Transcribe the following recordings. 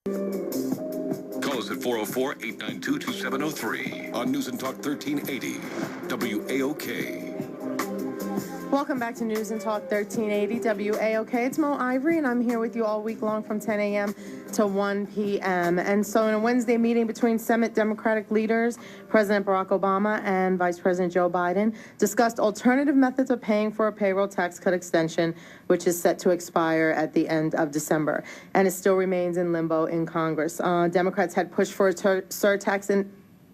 Call us at 404-892-2703 on News and Talk 1380, WAOK. Welcome back to News and Talk 1380 WAOK. It's Mo Ivory, and I'm here with you all week long from 10 a.m. to 1 p.m. And so in a Wednesday meeting between Senate Democratic leaders, President Barack Obama and Vice President Joe Biden discussed alternative methods of paying for a payroll tax cut extension, which is set to expire at the end of December. And it still remains in limbo in Congress. Democrats had pushed for a surtax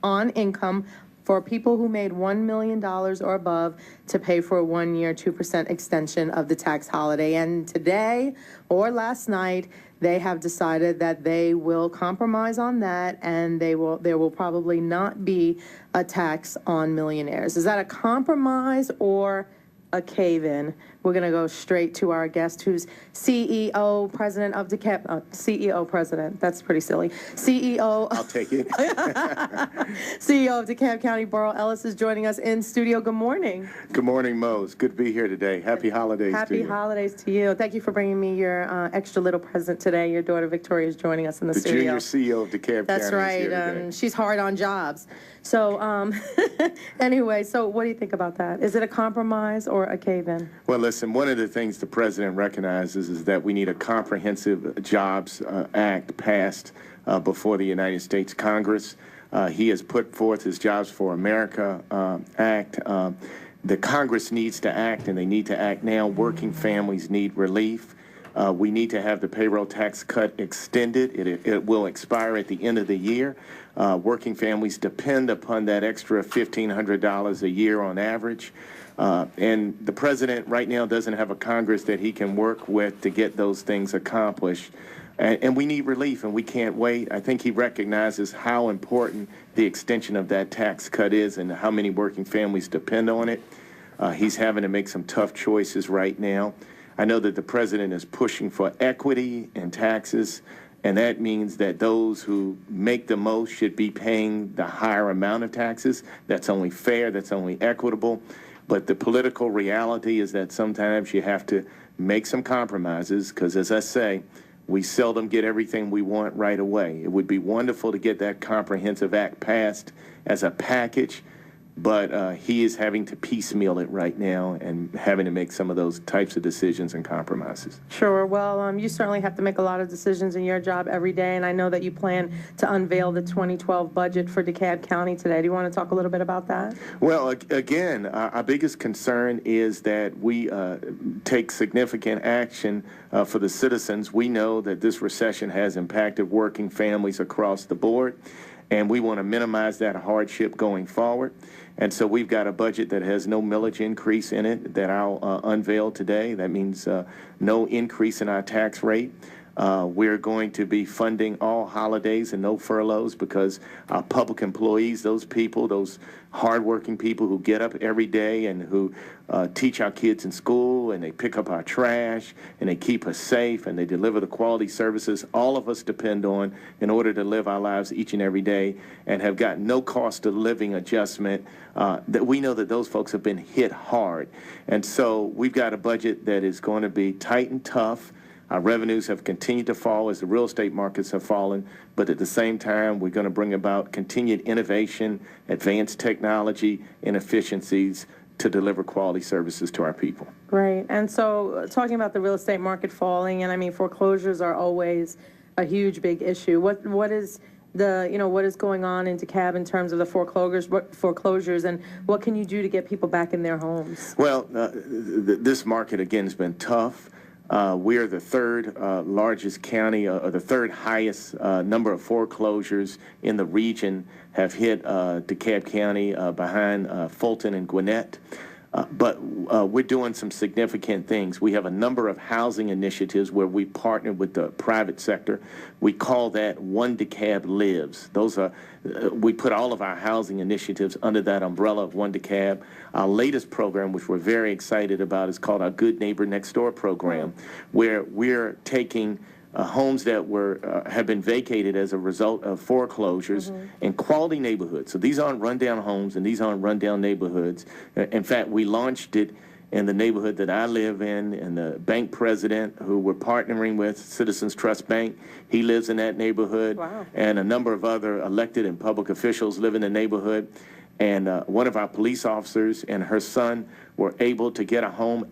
on income for people who made $1 million or above to pay for a 1-year 2% extension of the tax holiday. And today or last night, they have decided that they will compromise on that, and there will probably not be a tax on millionaires. Is that a compromise or a cave-in? We're going to go straight to our guest, who's CEO, President of DeKalb, CEO, President. That's pretty silly. CEO. I'll take it. CEO of DeKalb County Borough, Ellis, is joining us in studio. Good morning. Good morning, Mo. It's good to be here today. Happy holidays to you. Happy holidays to you. Thank you for bringing me your extra little present today. Your daughter Victoria is joining us in the studio. The junior CEO of DeKalb County. That's right. She's hard on jobs. So anyway, so what do you think about that? Is it a compromise or a cave-in? Well, listen, one of the things the president recognizes is that we need a comprehensive jobs act passed before the United States Congress. He has put forth his Jobs for America Act. The Congress needs to act, and they need to act now. Working families need relief. We need to have the payroll tax cut extended. It will expire at the end of the year. Working families depend upon that extra $1,500 a year on average. And the president right now doesn't have a Congress that he can work with to get those things accomplished. And we need relief, and we can't wait. I think he recognizes how important the extension of that tax cut is and how many working families depend on it. He's having to make some tough choices right now. I know that the president is pushing for equity in taxes, and that means that those who make the most should be paying the higher amount of taxes. That's only fair, that's only equitable. But the political reality is that sometimes you have to make some compromises because, as I say, we seldom get everything we want right away. It would be wonderful to get that comprehensive act passed as a package, but he is having to piecemeal it right now and having to make some of those types of decisions and compromises. Sure. Well, you certainly have to make a lot of decisions in your job every day, and I know that you plan to unveil the 2012 budget for DeKalb County today. Do you want to talk a little bit about that? Well, again, our biggest concern is that we take significant action for the citizens. We know that this recession has impacted working families across the board, and we want to minimize that hardship going forward. And so we've got a budget that has no millage increase in it that I'll unveil today. That means no increase in our tax rate. We're going to be funding all holidays and no furloughs because our public employees, those people, those hardworking people who get up every day and who teach our kids in school, and they pick up our trash, and they keep us safe, and they deliver the quality services all of us depend on in order to live our lives each and every day and have got no cost of living adjustment, that we know that those folks have been hit hard. And so we've got a budget that is going to be tight and tough. Our revenues have continued to fall as the real estate markets have fallen, but at the same time, we're going to bring about continued innovation, advanced technology, and efficiencies to deliver quality services to our people. Great. And so talking about the real estate market falling, and I mean, foreclosures are always a huge, big issue. What is going on in DeKalb in terms of the foreclosures, and what can you do to get people back in their homes? Well, this market, again, has been tough. We're the third largest county, or the third highest number of foreclosures in the region have hit DeKalb County behind Fulton and Gwinnett. But we're doing some significant things. We have a number of housing initiatives where we partner with the private sector. We call that One DeKalb Lives. Those are, we put all of our housing initiatives under that umbrella of One DeKalb. Our latest program, which we're very excited about, is called our Good Neighbor Next Door program, where we're taking homes that have been vacated as a result of foreclosures in quality neighborhoods. So these aren't rundown homes and these aren't rundown neighborhoods. In fact, we launched it in the neighborhood that I live in, and the bank president who we're partnering with, Citizens Trust Bank, he lives in that neighborhood. Wow. And a number of other elected and public officials live in the neighborhood. And one of our police officers and her son were able to get a home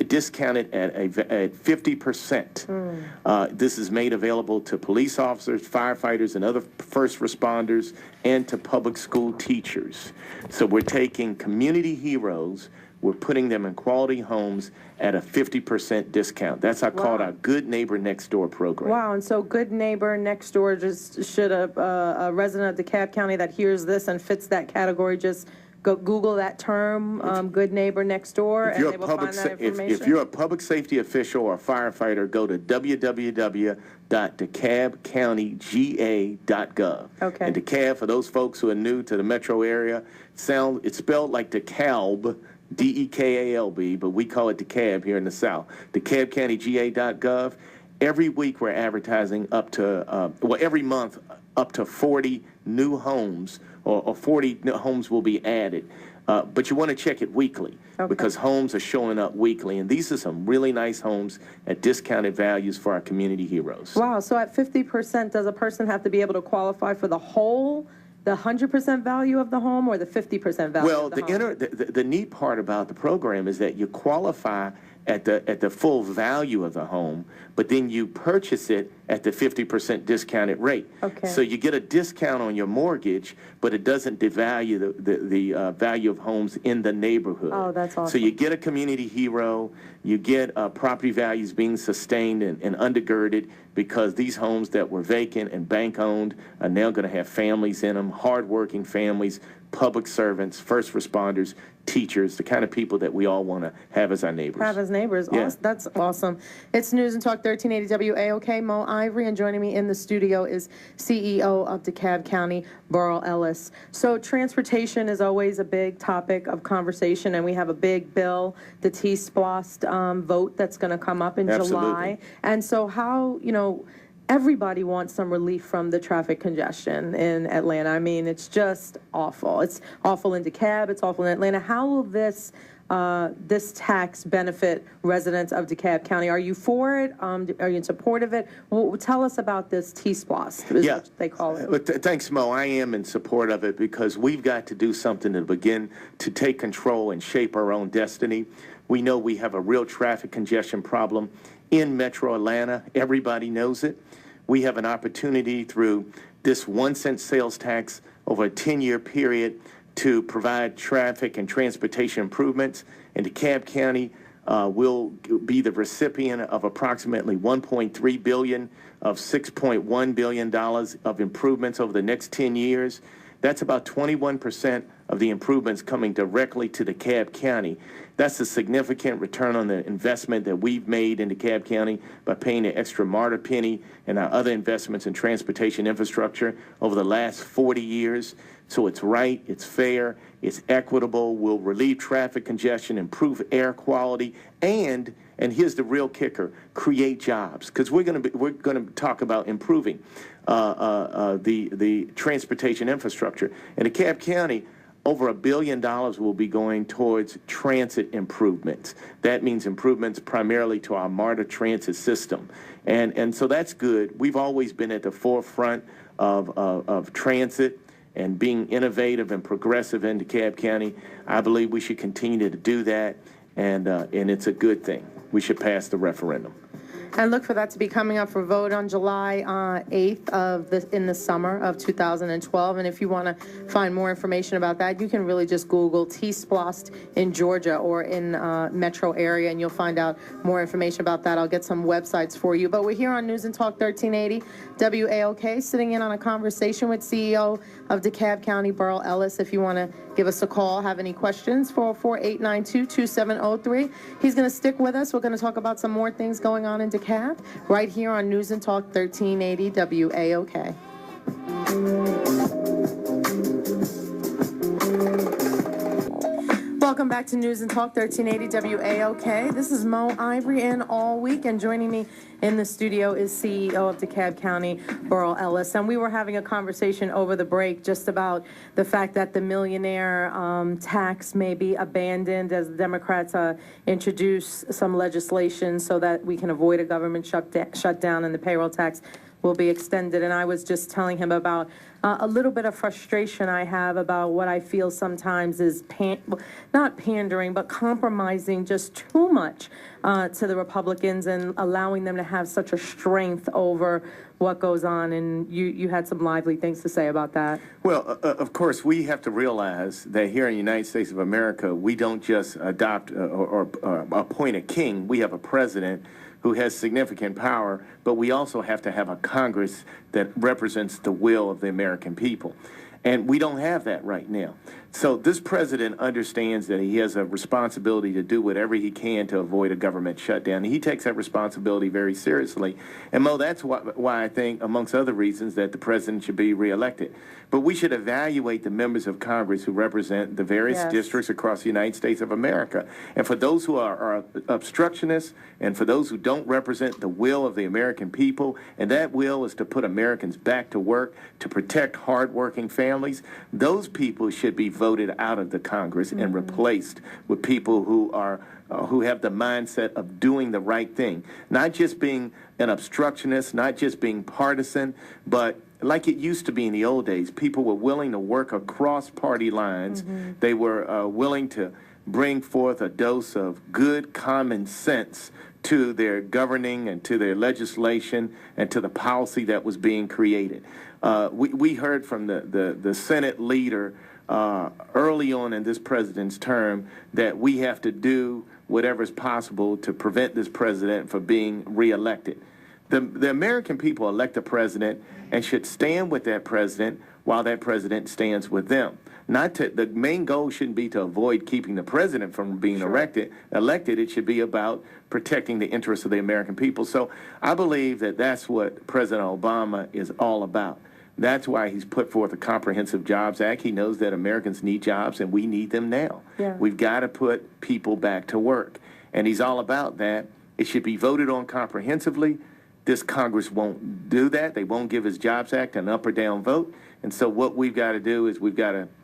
discounted at 50%. This is made available to police officers, firefighters, and other first responders, and to public school teachers. So we're taking community heroes, we're putting them in quality homes at a 50% discount. That's called our Good Neighbor Next Door program. Wow, and so Good Neighbor Next Door, just should a resident of DeKalb County that hears this and fits that category just go Google that term, Good Neighbor Next Door, and they will find that information? If you're a public safety official or a firefighter, go to www.DeKalbCountyGA.gov. Okay. And DeKalb, for those folks who are new to the metro area, it's spelled like DeKalb, D-E-K-A-L-B, but we call it DeKalb here in the South. DeKalbCountyGA.gov. Every week we're advertising up to, every month up to 40 new homes, or 40 homes will be added. But you want to check it weekly, because homes are showing up weekly. And these are some really nice homes at discounted values for our community heroes. Wow, so at 50%, does a person have to be able to qualify for the 100% value of the home, or the 50% value of the home? The neat part about the program is that you qualify at the full value of the home, but then you purchase it at the 50% discounted rate. Okay. So you get a discount on your mortgage, but it doesn't devalue the value of homes in the neighborhood. Oh, that's awesome. So you get a community hero, you get property values being sustained and undergirded, because these homes that were vacant and bank-owned are now going to have families in them, hardworking families, public servants, first responders, teachers, the kind of people that we all want to have as our neighbors. Have as neighbors. Yeah. Awesome. That's awesome. It's News and Talk 1380 WAOK, Mo Ivory, and joining me in the studio is CEO of DeKalb County, Burl Ellis. So transportation is always a big topic of conversation, and we have a big bill, the T-SPLOST vote that's going to come up in July. And so how, everybody wants some relief from the traffic congestion in Atlanta. I mean, it's just awful. It's awful in DeKalb. It's awful in Atlanta. How will this tax benefit residents of DeKalb County? Are you for it? Are you in support of it? Well, tell us about this T-SPLOST, is what they call it. Thanks, Mo. I am in support of it, because we've got to do something to begin to take control and shape our own destiny. We know we have a real traffic congestion problem in Metro Atlanta. Everybody knows it. We have an opportunity through this 1-cent sales tax over a 10-year period to provide traffic and transportation improvements. And DeKalb County will be the recipient of approximately $1.3 billion of $6.1 billion of improvements over the next 10 years. That's about 21% of the improvements coming directly to DeKalb County. That's a significant return on the investment that we've made in DeKalb County by paying the extra MARTA penny and our other investments in transportation infrastructure over the last 40 years. So it's right, it's fair, it's equitable, will relieve traffic congestion, improve air quality, and here's the real kicker, create jobs. Because we're going to talk about improving the transportation infrastructure. In DeKalb County, over $1 billion will be going towards transit improvements. That means improvements primarily to our MARTA transit system. And so that's good. We've always been at the forefront of transit and being innovative and progressive in DeKalb County. I believe we should continue to do that, and it's a good thing. We should pass the referendum. And look for that to be coming up for vote on July 8th in the summer of 2012. And if you want to find more information about that, you can really just Google T-SPLOST in Georgia or in metro area, and you'll find out more information about that. I'll get some websites for you. But we're here on News and Talk 1380 WAOK, sitting in on a conversation with CEO of DeKalb County, Burl Ellis. If you want to give us a call, have any questions, 404-892-2703. He's going to stick with us. We're going to talk about some more things going on in DeKalb right here on News and Talk 1380 WAOK. Welcome Welcome back to News and Talk 1380 WAOK. This is Mo Ivory in all week, and joining me in the studio is CEO of DeKalb County, Ellis. And we were having a conversation over the break just about the fact that the millionaire tax may be abandoned as the Democrats introduce some legislation so that we can avoid a government shutdown, and the payroll tax will be extended. And I was just telling him about a little bit of frustration I have about what I feel sometimes is not pandering, but compromising just too much to the Republicans and allowing them to have such a strength over what goes on. And you had some lively things to say about that. Well, of course, we have to realize that here in the United States of America, we don't just adopt or appoint a king. We have a president who has significant power, but we also have to have a Congress that represents the will of the American people. And we don't have that right now. So this president understands that he has a responsibility to do whatever he can to avoid a government shutdown. And he takes that responsibility very seriously. And Mo, that's why I think, amongst other reasons, that the president should be reelected. But we should evaluate the members of Congress who represent the various districts across the United States of America. And for those who are obstructionists and for those who don't represent the will of the American people, and that will is to put Americans back to work, to protect hardworking families, those people should be voted out of the Congress and replaced with people who are who have the mindset of doing the right thing, not just being an obstructionist, not just being partisan, but like it used to be in the old days. People were willing to work across party lines. They were willing to bring forth a dose of good common sense to their governing and to their legislation and to the policy that was being created. We heard from the Senate leader early on in this president's term that we have to do whatever is possible to prevent this president from being reelected. The American people elect a president and should stand with that president while that president stands with them. The main goal shouldn't be to avoid keeping the president from being elected. It should be about protecting the interests of the American people. So I believe that that's what President Obama is all about. That's why he's put forth a Comprehensive Jobs Act. He knows that Americans need jobs, and we need them now. We've got to put people back to work. And he's all about that. It should be voted on comprehensively. This Congress won't do that. They won't give his Jobs Act an up or down vote. And so what we've got to do is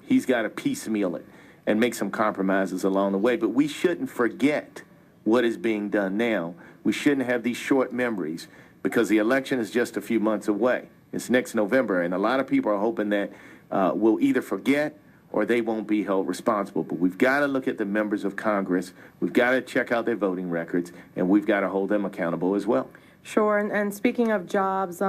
he's got to piecemeal it and make some compromises along the way. But we shouldn't forget what is being done now. We shouldn't have these short memories because the election is just a few months away. It's next November, and a lot of people are hoping that we'll either forget or they won't be held responsible. But we've got to look at the members of Congress. We've got to check out their voting records, and we've got to hold them accountable as well. Sure. And speaking of jobs,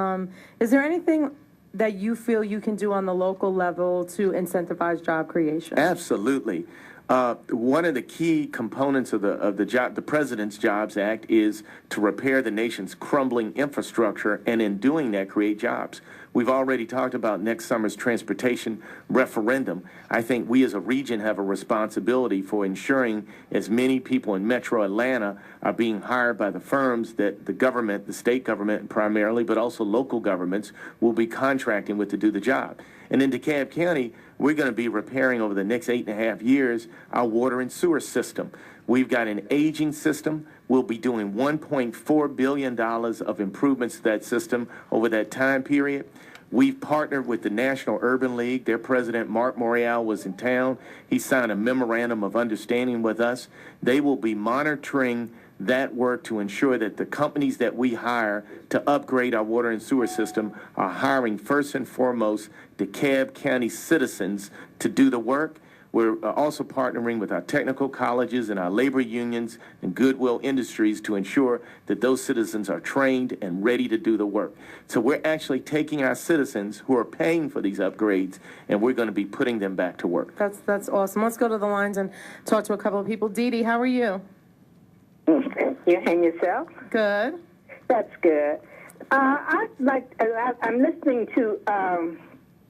is there anything that you feel you can do on the local level to incentivize job creation? Absolutely. One of the key components of the President's Jobs Act is to repair the nation's crumbling infrastructure, and in doing that, create jobs. We've already talked about next summer's transportation referendum. I think we as a region have a responsibility for ensuring as many people in Metro Atlanta are being hired by the firms that the government, the state government primarily, but also local governments, will be contracting with to do the job. And in DeKalb County, we're going to be repairing over the next 8.5 years our water and sewer system. We've got an aging system. We'll be doing $1.4 billion of improvements to that system over that time period. We've partnered with the National Urban League. Their president, Mark Morial, was in town. He signed a memorandum of understanding with us. They will be monitoring that work to ensure that the companies that we hire to upgrade our water and sewer system are hiring first and foremost DeKalb County citizens to do the work. We're also partnering with our technical colleges and our labor unions and Goodwill Industries to ensure that those citizens are trained and ready to do the work. So we're actually taking our citizens who are paying for these upgrades, and we're going to be putting them back to work. That's awesome. Let's go to the lines and talk to a couple of people. Dee Dee, how are you? You and yourself? Good. That's good. I'm listening to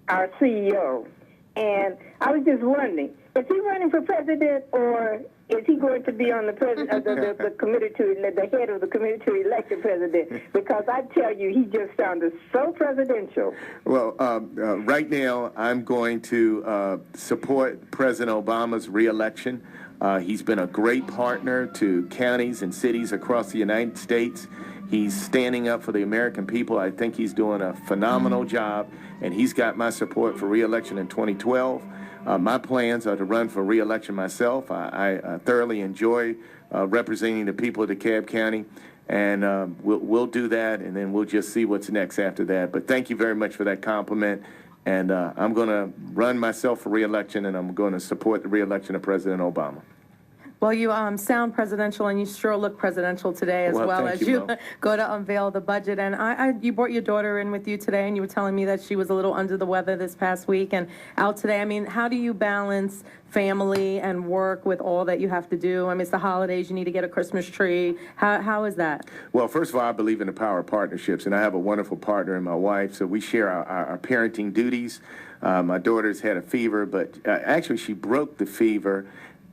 our CEO, and I was just wondering, is he running for president, or is he going to be on the president, the committee the head of the committee to elect the president? Because I tell you, he just sounded so presidential. Well, right now, I'm going to support President Obama's reelection. He's been a great partner to counties and cities across the United States. He's standing up for the American people. I think he's doing a phenomenal job, and he's got my support for re-election in 2012. My plans are to run for re-election myself. I thoroughly enjoy representing the people of DeKalb County, and we'll do that, and then we'll just see what's next after that. But thank you very much for that compliment, and I'm going to run myself for re-election, and I'm going to support the re-election of President Obama. Well, you sound presidential, and you sure look presidential today as well as you go to unveil the budget. And you brought your daughter in with you today, and you were telling me that she was a little under the weather this past week and out today. I mean, how do you balance family and work with all that you have to do? I mean, it's the holidays. You need to get a Christmas tree. How is that? Well, first of all, I believe in the power of partnerships, and I have a wonderful partner in my wife, so we share our parenting duties. My daughter's had a fever, but actually she broke the fever.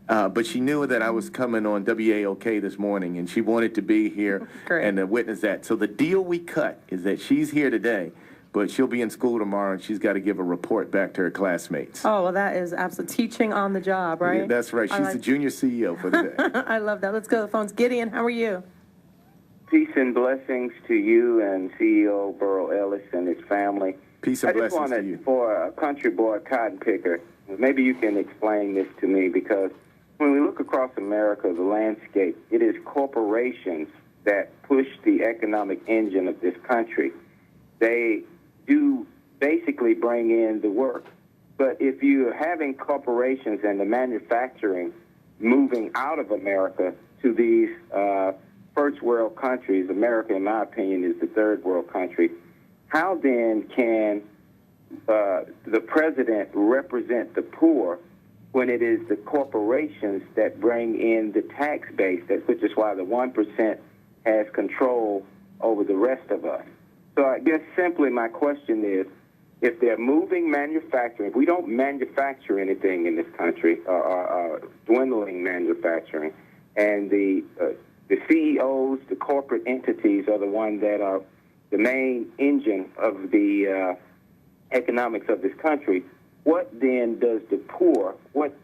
But she knew that I was coming on WAOK this morning, and she wanted to be here and witness that. So the deal we cut is that she's here today, but she'll be in school tomorrow, and she's got to give a report back to her classmates. Oh, well, that is absolute teaching on the job, right? Yeah, that's right. She's the junior CEO for the day. I love that. Let's go to the phones. Gideon, how are you? Peace and blessings to you and CEO Burl Ellis and his family. Peace and blessings to you. I just wanted, for a country boy cotton picker, maybe you can explain this to me, because when we look across America, the landscape, it is corporations that push the economic engine of this country. They do basically bring in the work. But if you're having corporations and the manufacturing moving out of America to these first world countries, America, in my opinion, is the third world country, how then can the president represent the poor when it is the corporations that bring in the tax base, which is why the 1% has control over the rest of us? So I guess simply my question is, if they're moving manufacturing, if we don't manufacture anything in this country, or dwindling manufacturing, and the CEOs, the corporate entities are the ones that are the main engine of the economics of this country, what then does the poor, what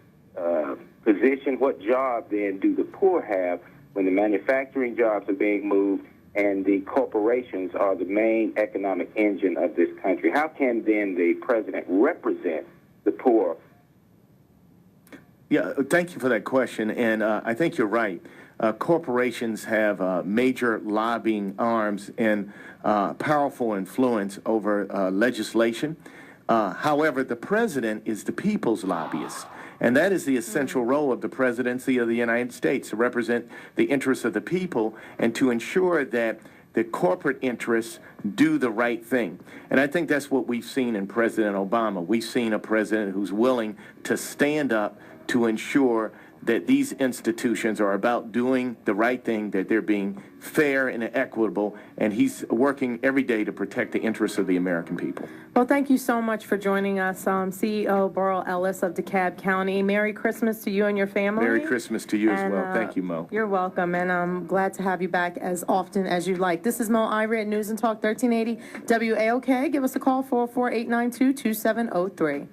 position, what job then do the poor have when the manufacturing jobs are being moved and the corporations are the main economic engine of this country? How can then the president represent the poor? Yeah, thank you for that question, and I think you're right. Corporations have major lobbying arms and powerful influence over legislation. However, the president is the people's lobbyist, and that is the essential role of the presidency of the United States, to represent the interests of the people and to ensure that the corporate interests do the right thing. And I think that's what we've seen in President Obama. We've seen a president who's willing to stand up to ensure that these institutions are about doing the right thing, that they're being fair and equitable, and he's working every day to protect the interests of the American people. Well, thank you so much for joining us, CEO Burl Ellis of DeKalb County. Merry Christmas to you and your family. Merry Christmas to you as well. Thank you, Mo. You're welcome, and I'm glad to have you back as often as you like. This is Mo Ivory at News and Talk 1380 WAOK. Give us a call, 404-892-2703.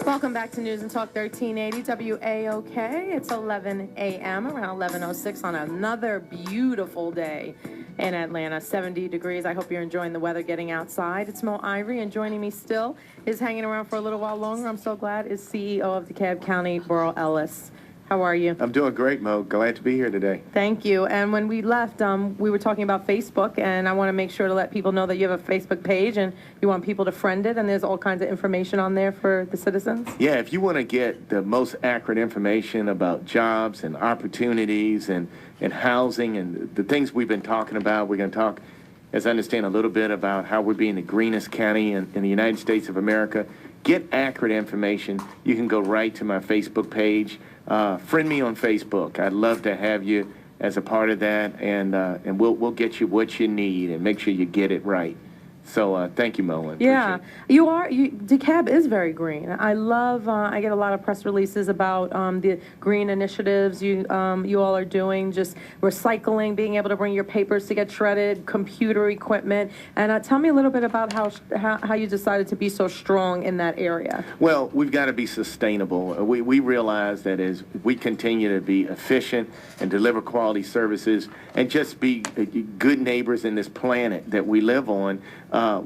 Welcome back to News and Talk 1380 WAOK. It's 11 a.m., around 11:06 on another beautiful day in Atlanta, 70 degrees. I hope you're enjoying the weather getting outside. It's Mo Ivory, and joining me still is hanging around for a little while longer, I'm so glad, is CEO of DeKalb County, Burl Ellis. How are you? I'm doing great, Mo. Glad to be here today. Thank you. And when we left, we were talking about Facebook, and I want to make sure to let people know that you have a Facebook page and you want people to friend it, and there's all kinds of information on there for the citizens. Yeah, if you want to get the most accurate information about jobs and opportunities and housing and the things we've been talking about, we're going to talk, as I understand, a little bit about how we're being the greenest county in the United States of America. Get accurate information. You can go right to my Facebook page. Friend me on Facebook. I'd love to have you as a part of that, and we'll get you what you need and make sure you get it right. So thank you, Mo. Yeah, DeKalb is very green. I love. I get a lot of press releases about the green initiatives you all are doing, just recycling, being able to bring your papers to get shredded, computer equipment, and tell me a little bit about how you decided to be so strong in that area. Well, we've got to be sustainable. We realize that as we continue to be efficient and deliver quality services and just be good neighbors in this planet that we live on,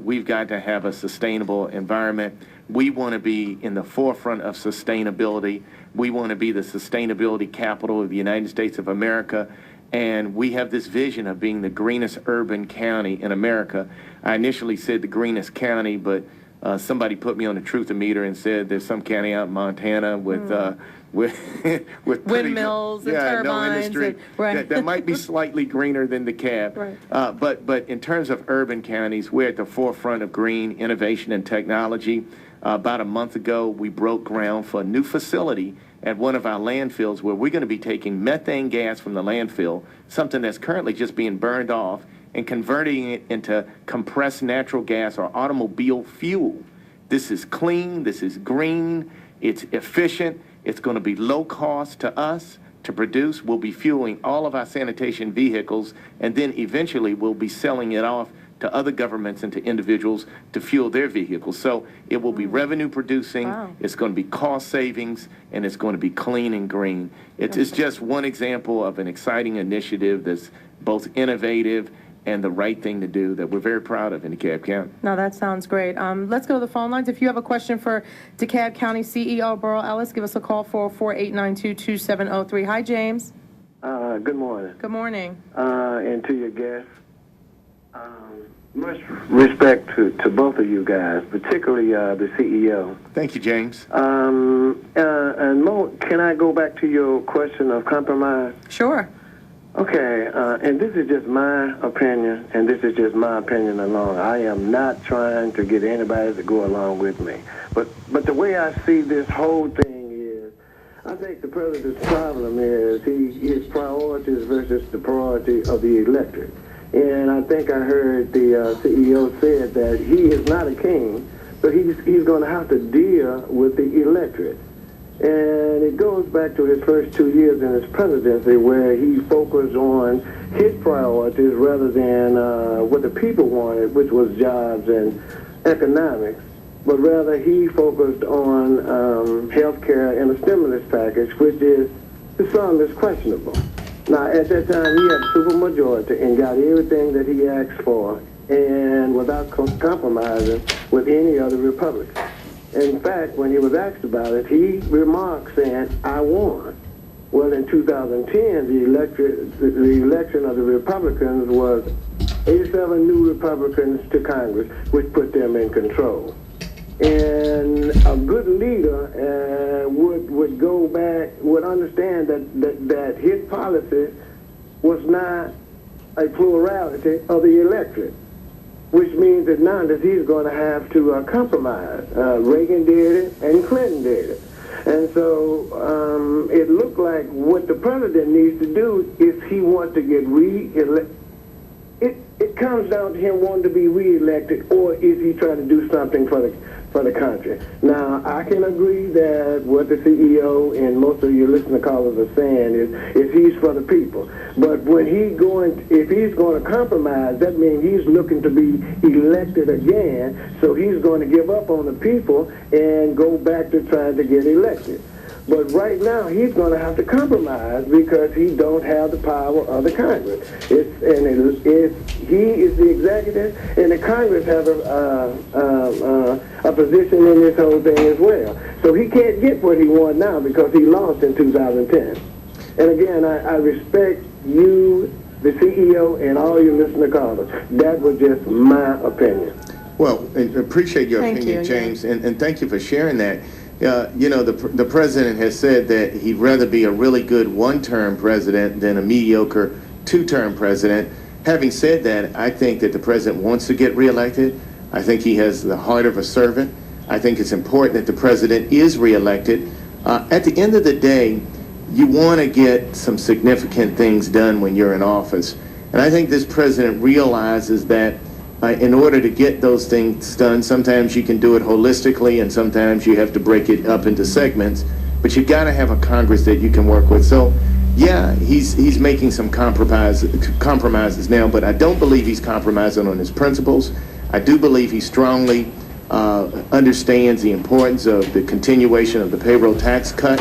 we've got to have a sustainable environment. We want to be in the forefront of sustainability. We want to be the sustainability capital of the United States of America. And we have this vision of being the greenest urban county in America. I initially said the greenest county, but somebody put me on the truthometer and said there's some county out in Montana with windmills and turbines. No industry that might be slightly greener than DeKalb. Right. But in terms of urban counties, we're at the forefront of green innovation and technology. About a month ago, we broke ground for a new facility at one of our landfills where we're going to be taking methane gas from the landfill, something that's currently just being burned off, and converting it into compressed natural gas or automobile fuel. This is clean, this is green, it's efficient, it's going to be low cost to us to produce. We'll be fueling all of our sanitation vehicles, and then eventually we'll be selling it off to other governments and to individuals to fuel their vehicles. So it will be revenue producing, it's going to be cost savings, and it's going to be clean and green. It's just one example of an exciting initiative that's both innovative and the right thing to do that we're very proud of in DeKalb County. No, that sounds great. Let's go to the phone lines. If you have a question for DeKalb County CEO Burl Ellis, give us a call, 404-892-2703. Hi, James. Good morning. Good morning. And to your guests, much respect to both of you guys, particularly the CEO. Thank you, James. And Mo, can I go back to your question of compromise? Sure. Okay, and this is just my opinion, and this is just my opinion alone. I am not trying to get anybody to go along with me. But the way I see this whole thing is, I think the president's problem is his priorities versus the priority of the electorate. And I think I heard the CEO said that he is not a king, but he's going to have to deal with the electorate. And it goes back to his first 2 years in his presidency where he focused on his priorities rather than what the people wanted, which was jobs and economics. But rather he focused on health care and a stimulus package, which is something questionable. Now, at that time, he had a supermajority and got everything that he asked for, and without compromising with any other Republican. In fact, when he was asked about it, he remarked saying, "I won." Well, in 2010, the election of the Republicans was 87 new Republicans to Congress, which put them in control. And a good leader would go back, would understand that his policy was not a plurality of the electorate, which means that now that he's going to have to compromise. Reagan did it and Clinton did it. And so it looked like what the president needs to do is he wants to get re-elected. It comes down to him wanting to be re-elected, or is he trying to do something for the country? Now, I can agree that what the CEO and most of your listener callers are saying is he's for the people. But when if he's going to compromise, that means he's looking to be elected again. So he's going to give up on the people and go back to trying to get elected. But right now, he's going to have to compromise because he don't have the power of the Congress. He is the executive, and the Congress has a position in this whole thing as well. So he can't get what he wants now because he lost in 2010. And again, I respect you, the CEO, and all your listener callers. That was just my opinion. Well, I appreciate your opinion, James, and thank you for sharing that. The president has said that he'd rather be a really good one-term president than a mediocre two-term president. Having said that, I think that the president wants to get reelected. I think he has the heart of a servant. I think it's important that the president is reelected. At the end of the day, you want to get some significant things done when you're in office. And I think this president realizes that in order to get those things done, sometimes you can do it holistically and sometimes you have to break it up into segments, but you got to have a Congress that you can work with. So yeah, he's making some compromises now, but I don't believe he's compromising on his principles. I do believe he strongly understands the importance of the continuation of the payroll tax cut,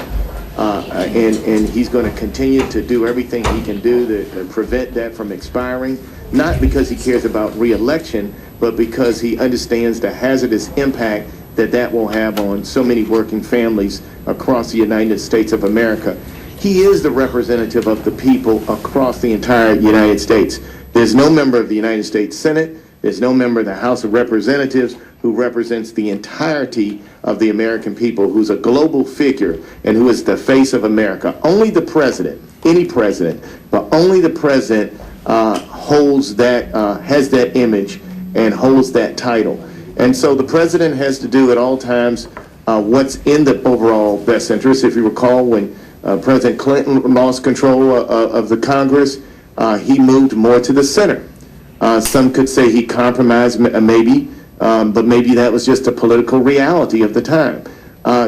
and he's going to continue to do everything he can do to prevent that from expiring, not because he cares about re-election, but because he understands the hazardous impact that will have on so many working families across the United States of America. He is the representative of the people across the entire United States. There's no member of the United States Senate, there's no member of the House of Representatives who represents the entirety of the American people, who's a global figure and who is the face of America. Only the president, any president, but only the president holds that, has that image and holds that title. And so the president has to do at all times what's in the overall best interest. If you recall, when President Clinton lost control of the Congress, he moved more to the center. Some could say he compromised, maybe, but maybe that was just a political reality of the time.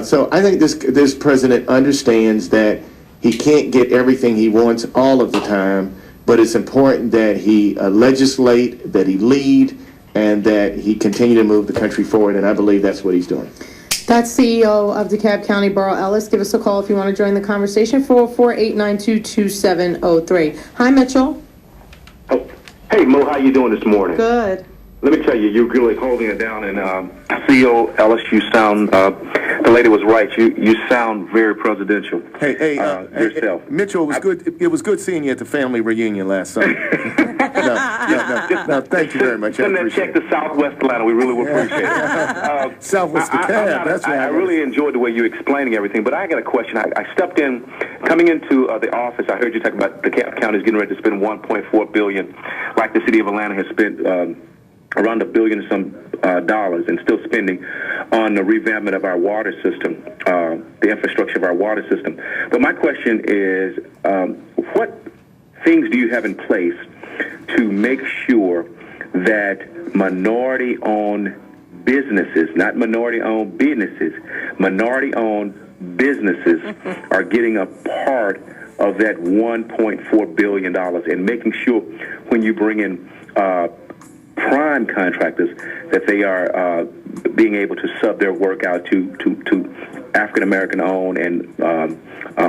So I think this president understands that he can't get everything he wants all of the time, but it's important that he legislate, that he lead, and that he continue to move the country forward, and I believe that's what he's doing. That's CEO of DeKalb County Borough Ellis. Give us a call if you want to join the conversation, 404-892-2703. Hi, Mitchell. Oh, hey, Mo, how you doing this morning? Good. Let me tell you, you're really holding it down. And CEO Ellis, you sound, the lady was right. You sound very presidential. Hey, yourself. Mitchell, it was good seeing you at the family reunion last Sunday. No, thank you very much. Send that check to Southwest Atlanta. We really would appreciate it. Southwest DeKalb, that's right. I really enjoyed the way you're explaining everything, but I got a question. I stepped in, coming into the office, I heard you talking about DeKalb County is getting ready to spend $1.4 billion, like the city of Atlanta has spent around $1 billion and some dollars, and still spending on the revampment of our water system, the infrastructure of our water system. But my question is, what things do you have in place to make sure that minority-owned businesses, not minority-owned businesses, minority-owned businesses are getting a part of that $1.4 billion, and making sure when you bring in prime contractors that they are being able to sub their work out to African American owned and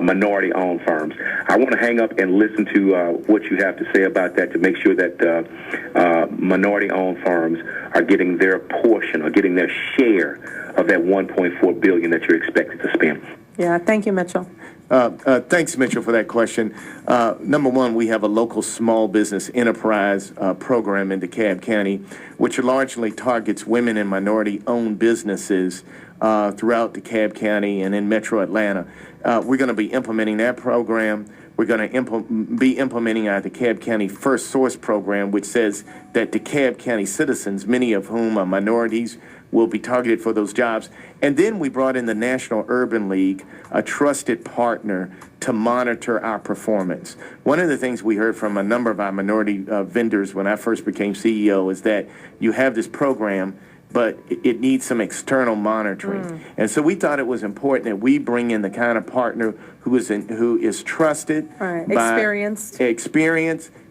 minority owned firms. I want to hang up and listen to what you have to say about that, to make sure that minority owned firms are getting their portion or getting their share of that $1.4 billion that you're expected to spend. Yeah, thank you, Mitchell. Thanks, Mitchell, for that question. Number one, we have a local small business enterprise program in DeKalb County, which largely targets women and minority-owned businesses throughout DeKalb County and in Metro Atlanta. We're going to be implementing that program. We're going to be implementing our DeKalb County First Source program, which says that DeKalb County citizens, many of whom are minorities, will be targeted for those jobs. And then we brought in the National Urban League, a trusted partner to monitor our performance. One of the things we heard from a number of our minority vendors when I first became CEO is that you have this program, but it needs some external monitoring. And so we thought it was important that we bring in the kind of partner who is trusted, experienced,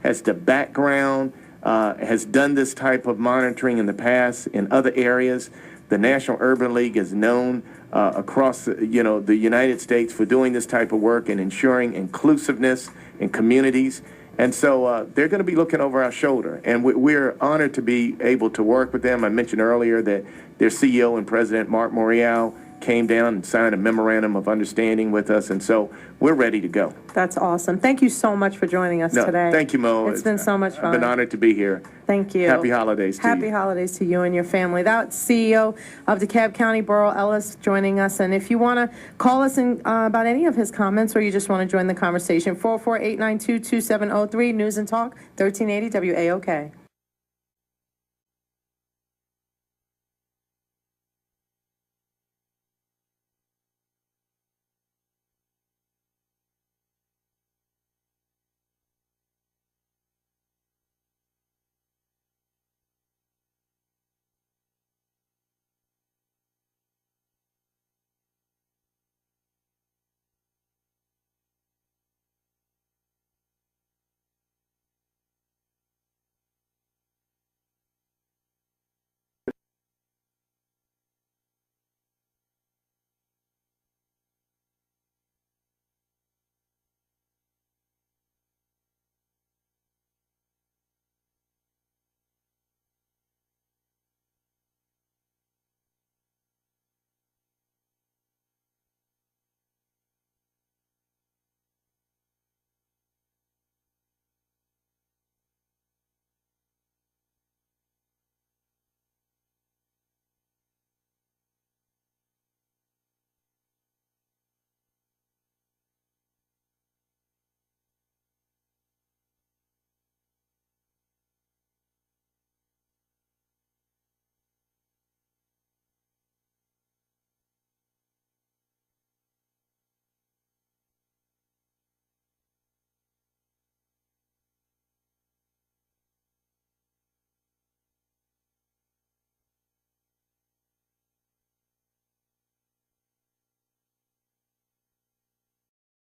has the background, has done this type of monitoring in the past in other areas. The National Urban League is known across the United States for doing this type of work and ensuring inclusiveness in communities. And so they're going to be looking over our shoulder, and we're honored to be able to work with them. I mentioned earlier that their CEO and president, Mark Morial, came down and signed a memorandum of understanding with us, and so we're ready to go. That's awesome. Thank you so much for joining us today. Thank you, Mo. It's been so much fun. I've been honored to be here. Thank you. Happy holidays to you. Happy holidays to you and your family. That's CEO of DeKalb County Borough Ellis joining us. And if you want to call us about any of his comments, or you just want to join the conversation, 404-892-2703, News and Talk, 1380 WAOK.